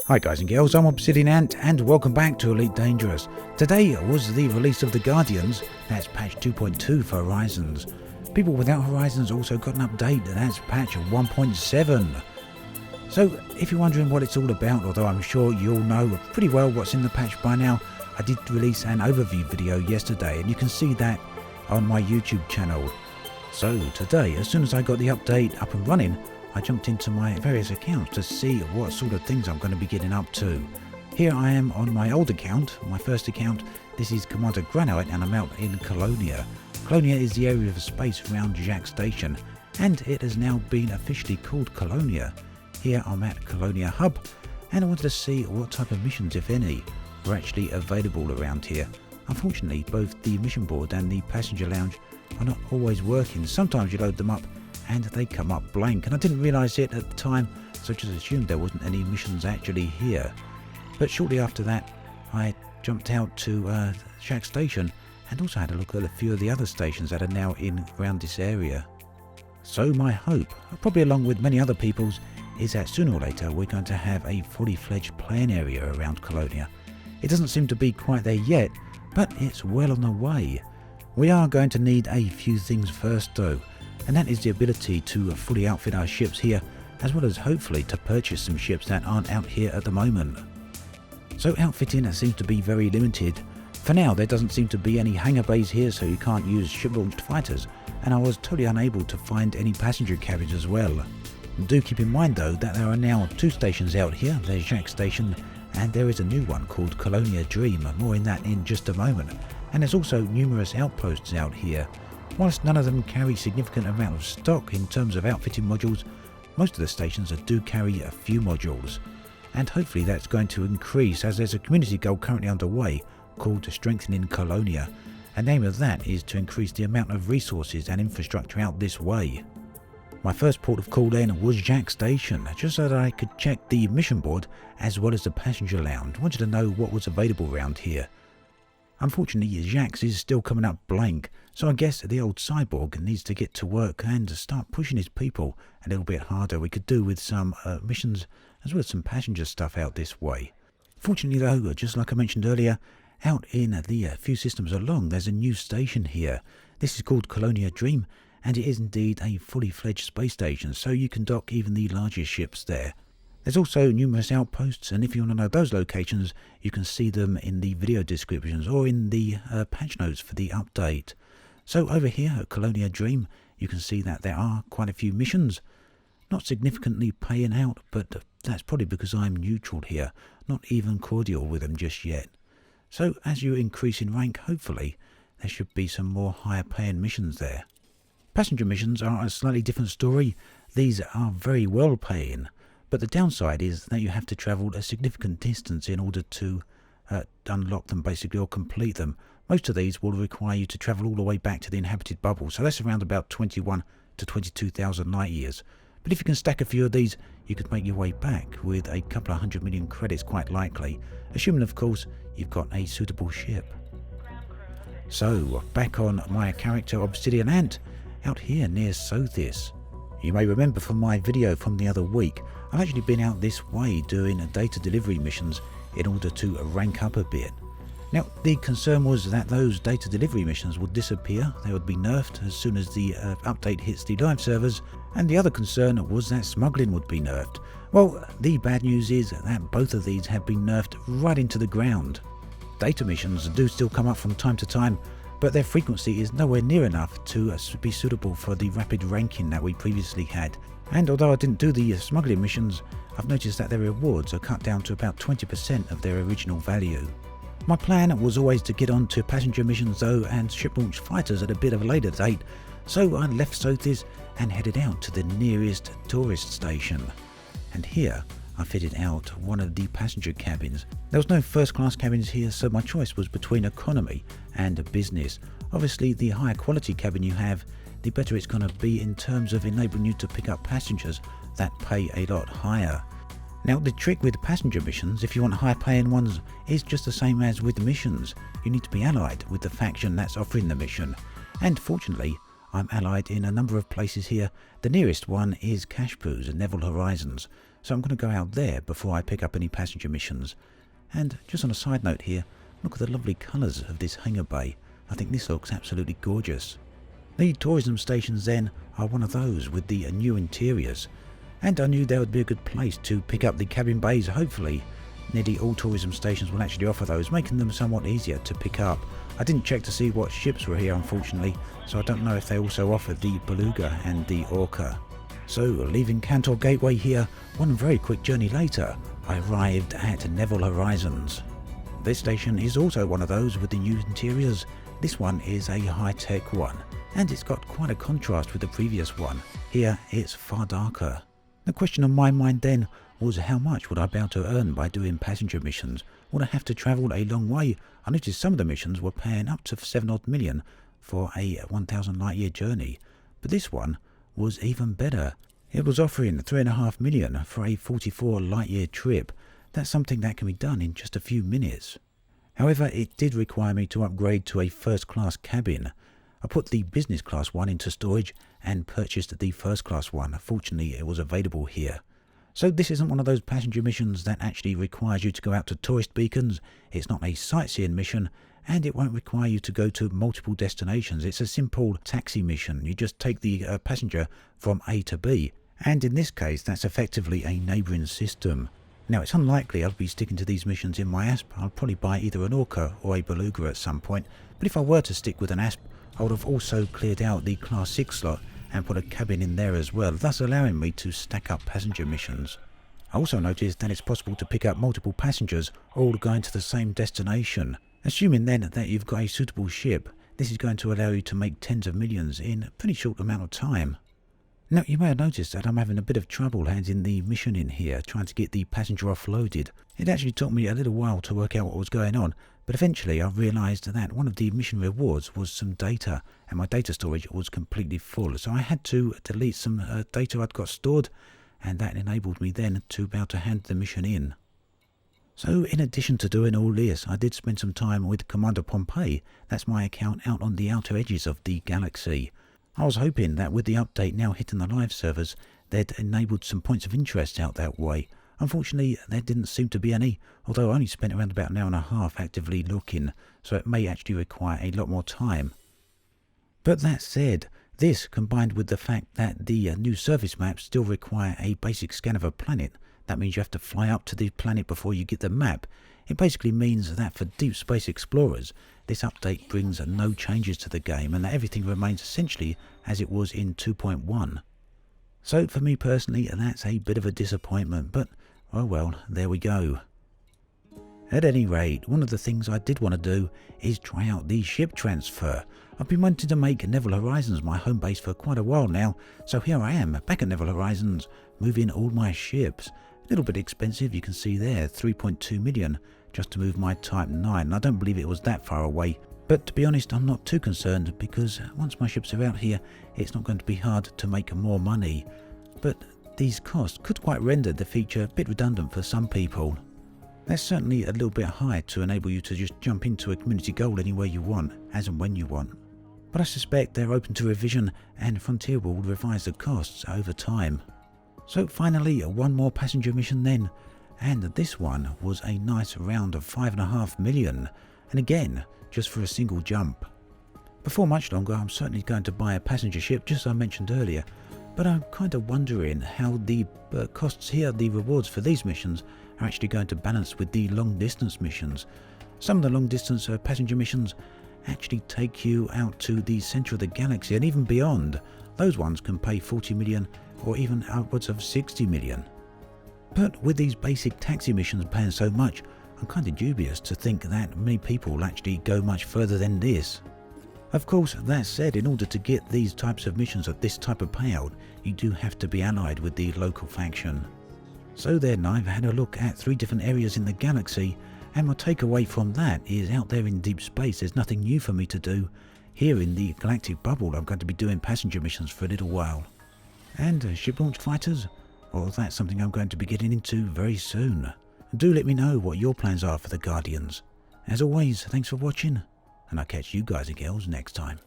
Hi guys and girls, I'm Obsidian Ant and welcome back to Elite Dangerous. Today was the release of the Guardians, that's patch 2.2 for Horizons. People Without Horizons also got an update, that's patch 1.7. So if you're wondering what it's all about, although I'm sure you'll know pretty well what's in the patch by now, I did release an overview video yesterday and you can see that on my YouTube channel. So today, as soon as I got the update up and running, I jumped into my various accounts to see what sort of things I'm going to be getting up to. Here I am on my old account, my first account. This is Commander Granite and I'm out in Colonia. Colonia is the area of space around Jacques Station and it has now been officially called Colonia. Here I'm at Colonia Hub and I wanted to see what type of missions, if any, were actually available around here. Unfortunately, both the mission board and the passenger lounge are not always working. Sometimes you load them up and they come up blank, and I didn't realise it at the time, so I just assumed there wasn't any missions actually here. But shortly after that I jumped out to Jacques Station and also had a look at a few of the other stations that are now in around this area. So my hope, probably along with many other people's, is that sooner or later we're going to have a fully fledged playing area around Colonia. It doesn't seem to be quite there yet, but it's well on the way. We are going to need a few things first though, and that is the ability to fully outfit our ships here, as well as hopefully to purchase some ships that aren't out here at the moment. So outfitting seems to be very limited. For now there doesn't seem to be any hangar bays here, so you can't use ship-launched fighters, and I was totally unable to find any passenger cabins as well. Do keep in mind though that there are now two stations out here. There's Jacques Station and there is a new one called Colonia Dream, more in that in just a moment. And there's also numerous outposts out here. Whilst none of them carry significant amount of stock in terms of outfitting modules, most of the stations do carry a few modules. And hopefully that's going to increase, as there's a community goal currently underway called Strengthening Colonia. And the aim of that is to increase the amount of resources and infrastructure out this way. My first port of call then was Jacques Station, just so that I could check the mission board as well as the passenger lounge. I wanted to know what was available around here. Unfortunately, Jacques is still coming up blank, so I guess the old cyborg needs to get to work and start pushing his people a little bit harder. We could do with some missions as well as some passenger stuff out this way. Fortunately though, just like I mentioned earlier, out in the few systems along, there's a new station here. This is called Colonia Dream, and it is indeed a fully fledged space station, so you can dock even the largest ships there. There's also numerous outposts, and if you want to know those locations, you can see them in the video descriptions or in the patch notes for the update. So over here at Colonia Dream, you can see that there are quite a few missions. Not significantly paying out, but that's probably because I'm neutral here, not even cordial with them just yet. So as you increase in rank, hopefully, there should be some more higher paying missions there. Passenger missions are a slightly different story. These are very well paying. But the downside is that you have to travel a significant distance in order to unlock them basically, or complete them. Most of these will require you to travel all the way back to the inhabited bubble, so that's around about 21 to 22,000 light years. But if you can stack a few of these, you could make your way back with a couple of 100 million credits quite likely, assuming of course you've got a suitable ship. So back on my character Obsidian Ant, out here near Sothis. You may remember from my video from the other week, I've actually been out this way doing data delivery missions in order to rank up a bit. Now the concern was that those data delivery missions would disappear, they would be nerfed as soon as the update hits the live servers, and the other concern was that smuggling would be nerfed. Well, the bad news is that both of these have been nerfed right into the ground. Data missions do still come up from time to time, but their frequency is nowhere near enough to be suitable for the rapid ranking that we previously had. And although I didn't do the smuggling missions, I've noticed that their rewards are cut down to about 20% of their original value. My plan was always to get on to passenger missions though and ship-launched fighters at a bit of a later date, so I left Sothis and headed out to the nearest tourist station. And here I fitted out one of the passenger cabins. There was no first class cabins here, so my choice was between economy and business. Obviously the higher quality cabin you have, the better it's going to be in terms of enabling you to pick up passengers that pay a lot higher. Now the trick with passenger missions, if you want high paying ones, is just the same as with missions. You need to be allied with the faction that's offering the mission. And fortunately, I'm allied in a number of places here. The nearest one is Cashpoo's and Neville Horizons. so I'm going to go out there before I pick up any passenger missions. And just on a side note here, look at the lovely colours of this hangar bay. I think this looks absolutely gorgeous. The tourism stations then are one of those with the new interiors, and I knew there would be a good place to pick up the cabin bays. Hopefully nearly all tourism stations will actually offer those, making them somewhat easier to pick up. I didn't check to see what ships were here unfortunately, so I don't know if they also offer the Beluga and the Orca. So leaving Cantor Gateway here, one very quick journey later, I arrived at Neville Horizons. This station is also one of those with the new interiors. This one is a high-tech one, and it's got quite a contrast with the previous one. Here it's far darker. The question on my mind then was how much would I be able to earn by doing passenger missions? Would I have to travel a long way? I noticed some of the missions were paying up to 7 odd million for a 1,000 light year journey, but this one was even better. It was offering 3.5 million for a 44 light year trip. That's something that can be done in just a few minutes. However, it did require me to upgrade to a first class cabin. I put the business class one into storage and purchased the first class one. Fortunately, it was available here. So this isn't one of those passenger missions that actually requires you to go out to tourist beacons. It's not a sightseeing mission, and it won't require you to go to multiple destinations. It's a simple taxi mission. You just take the passenger from A to B, and in this case that's effectively a neighbouring system. Now it's unlikely I'll be sticking to these missions in my ASP. I'll probably buy either an Orca or a Beluga at some point, but if I were to stick with an ASP, I would have also cleared out the Class 6 slot and put a cabin in there as well, thus allowing me to stack up passenger missions. I also noticed that it's possible to pick up multiple passengers all going to the same destination. Assuming then that you've got a suitable ship, this is going to allow you to make tens of millions in a pretty short amount of time. Now you may have noticed that I'm having a bit of trouble handing the mission in here, trying to get the passenger offloaded. It actually took me a little while to work out what was going on, but eventually I realised that one of the mission rewards was some data, and my data storage was completely full, so I had to delete some data I'd got stored, and that enabled me then to be able to hand the mission in. So in addition to doing all this, I did spend some time with Commander Pompey. That's my account out on the outer edges of the galaxy. I was hoping that with the update now hitting the live servers, they'd enabled some points of interest out that way. Unfortunately, there didn't seem to be any, although I only spent around about an hour and a half actively looking, so it may actually require a lot more time. But that said, this combined with the fact that the new service maps still require a basic scan of a planet, that means you have to fly up to the planet before you get the map. It basically means that for deep space explorers, this update brings no changes to the game and that everything remains essentially as it was in 2.1. So for me personally, that's a bit of a disappointment, but oh well, there we go. At any rate, one of the things I did want to do is try out the ship transfer. I've been wanting to make Neville Horizons my home base for quite a while now, so here I am, back at Neville Horizons, moving all my ships. A little bit expensive, you can see there, 3.2 million just to move my Type 9. I don't believe it was that far away, but to be honest, I'm not too concerned because once my ships are out here, it's not going to be hard to make more money. But these costs could quite render the feature a bit redundant for some people. That's certainly a little bit high to enable you to just jump into a community goal anywhere you want, as and when you want. But I suspect they're open to revision and Frontier will revise the costs over time. So finally, one more passenger mission then, and this one was a nice round of 5.5 million, and again, just for a single jump. Before much longer, I'm certainly going to buy a passenger ship, just as I mentioned earlier, but I'm kind of wondering how the costs here, the rewards for these missions, are actually going to balance with the long distance missions. Some of the long distance passenger missions actually take you out to the centre of the galaxy and even beyond. Those ones can pay 40 million or even upwards of 60 million. But with these basic taxi missions paying so much, I'm kind of dubious to think that many people will actually go much further than this. Of course, that said, in order to get these types of missions at this type of payout, you do have to be allied with the local faction. So then I've had a look at 3 different areas in the galaxy, and my takeaway from that is out there in deep space there's nothing new for me to do. Here in the galactic bubble I'm going to be doing passenger missions for a little while. And ship launched fighters? Well, that's something I'm going to be getting into very soon. Do let me know what your plans are for the Guardians. As always, thanks for watching, and I'll catch you guys and girls next time.